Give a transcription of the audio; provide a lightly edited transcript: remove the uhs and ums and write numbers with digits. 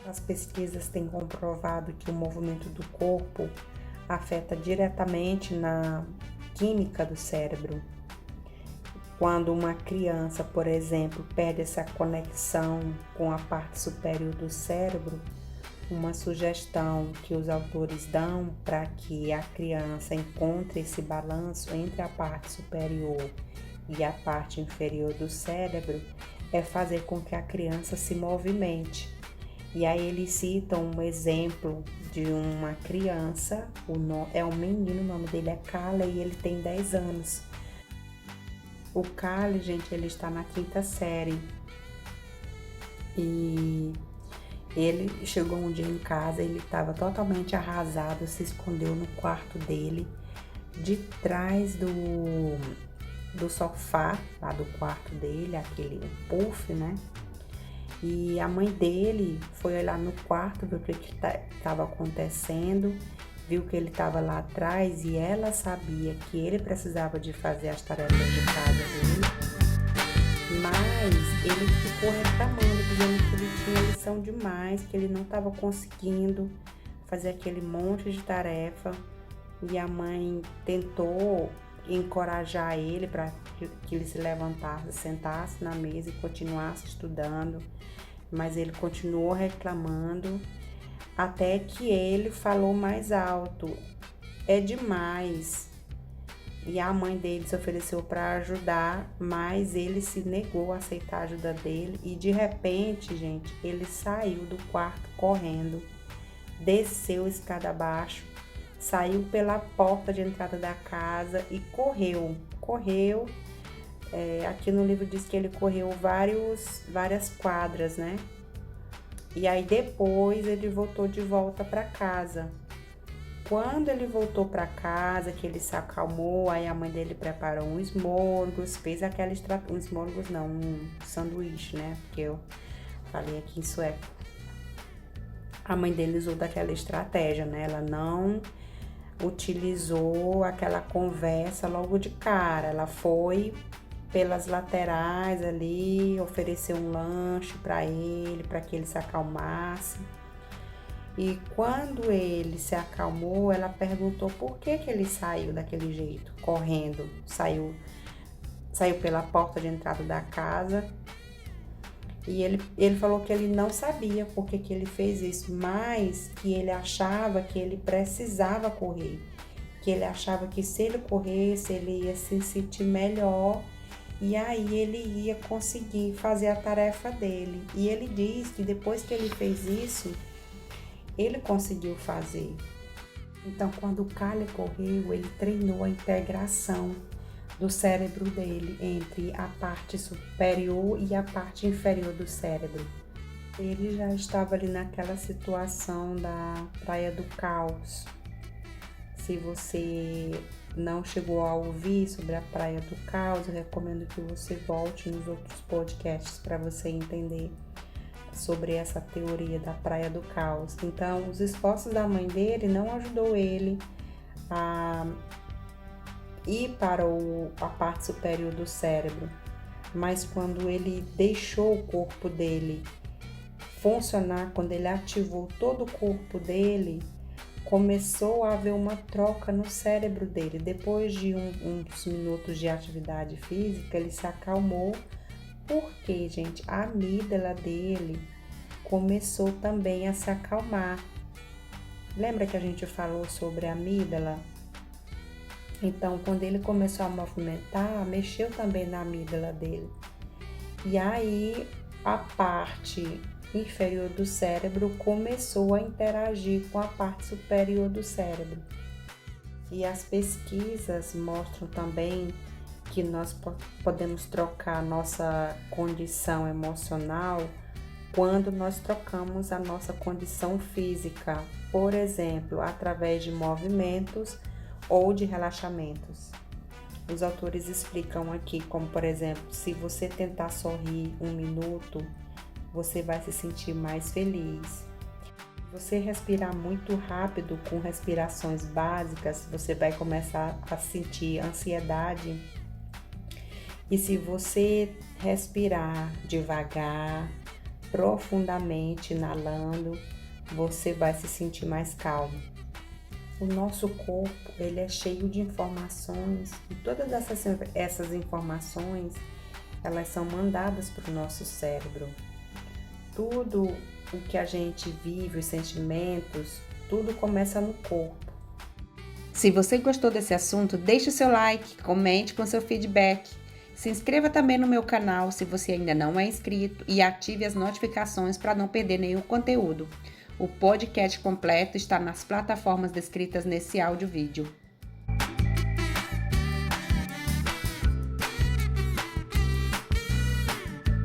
As pesquisas têm comprovado que o movimento do corpo afeta diretamente na química do cérebro. Quando uma criança, por exemplo, perde essa conexão com a parte superior do cérebro, uma sugestão que os autores dão para que a criança encontre esse balanço entre a parte superior e a parte inferior do cérebro é fazer com que a criança se movimente. E aí eles citam um exemplo de uma criança, é um menino, o nome dele é Kale e ele tem 10 anos. O Kale, gente, ele está na 5ª série e ele chegou um dia em casa, ele estava totalmente arrasado, se escondeu no quarto dele, de trás do sofá lá do quarto dele, aquele puff, né? E a mãe dele foi olhar no quarto, viu o que estava acontecendo, viu que ele estava lá atrás e ela sabia que ele precisava de fazer as tarefas de casa dele, mas ele ficou reclamando, dizendo que ele tinha lição demais, que ele não estava conseguindo fazer aquele monte de tarefa. E a mãe tentou encorajar ele para que ele se levantasse, sentasse na mesa e continuasse estudando, mas ele continuou reclamando até que ele falou mais alto: é demais. E a mãe dele se ofereceu para ajudar, mas ele se negou a aceitar a ajuda dele e de repente, gente, ele saiu do quarto correndo, desceu a escada abaixo, saiu pela porta de entrada da casa e correu. Aqui no livro diz que ele correu várias quadras, né? E aí depois ele voltou de volta para casa. Quando ele voltou para casa, que ele se acalmou, aí a mãe dele preparou um smorgas, fez aquela um smorgas não, um sanduíche, né? Porque eu falei aqui em sueco. A mãe dele usou daquela estratégia, né? Ela não utilizou aquela conversa logo de cara, ela foi pelas laterais ali, ofereceu um lanche para ele, para que ele se acalmasse. E quando ele se acalmou, ela perguntou por que ele saiu daquele jeito, correndo, saiu pela porta de entrada da casa. E ele falou que ele não sabia por que ele fez isso, mas que ele achava que ele precisava correr, que ele achava que se ele corresse, ele ia se sentir melhor e aí ele ia conseguir fazer a tarefa dele. E ele diz que depois que ele fez isso, ele conseguiu fazer. Então, quando o Kale correu, ele treinou a integração do cérebro dele entre a parte superior e a parte inferior do cérebro. Ele já estava ali naquela situação da Praia do Caos. Se você não chegou a ouvir sobre a Praia do Caos, eu recomendo que você volte nos outros podcasts para você entender sobre essa teoria da Praia do Caos. Então, os esforços da mãe dele não ajudou ele a ir para a parte superior do cérebro, mas quando ele deixou o corpo dele funcionar, quando ele ativou todo o corpo dele, começou a haver uma troca no cérebro dele. Depois de uns minutos de atividade física, ele se acalmou, porque, gente, a amígdala dele começou também a se acalmar. Lembra que a gente falou sobre a amígdala? Então, quando ele começou a movimentar, mexeu também na amígdala dele. E aí, a parte inferior do cérebro começou a interagir com a parte superior do cérebro. E as pesquisas mostram também que nós podemos trocar nossa condição emocional quando nós trocamos a nossa condição física, por exemplo, através de movimentos ou de relaxamentos. Os autores explicam aqui como, por exemplo, se você tentar sorrir 1 minuto, você vai se sentir mais feliz. Se você respirar muito rápido com respirações básicas, você vai começar a sentir ansiedade. E se você respirar devagar, profundamente, inalando, você vai se sentir mais calmo. O nosso corpo, ele é cheio de informações e todas essas informações, elas são mandadas para o nosso cérebro. Tudo o que a gente vive, os sentimentos, tudo começa no corpo. Se você gostou desse assunto, deixe o seu like, comente com seu feedback. Se inscreva também no meu canal se você ainda não é inscrito e ative as notificações para não perder nenhum conteúdo. O podcast completo está nas plataformas descritas nesse áudio-vídeo.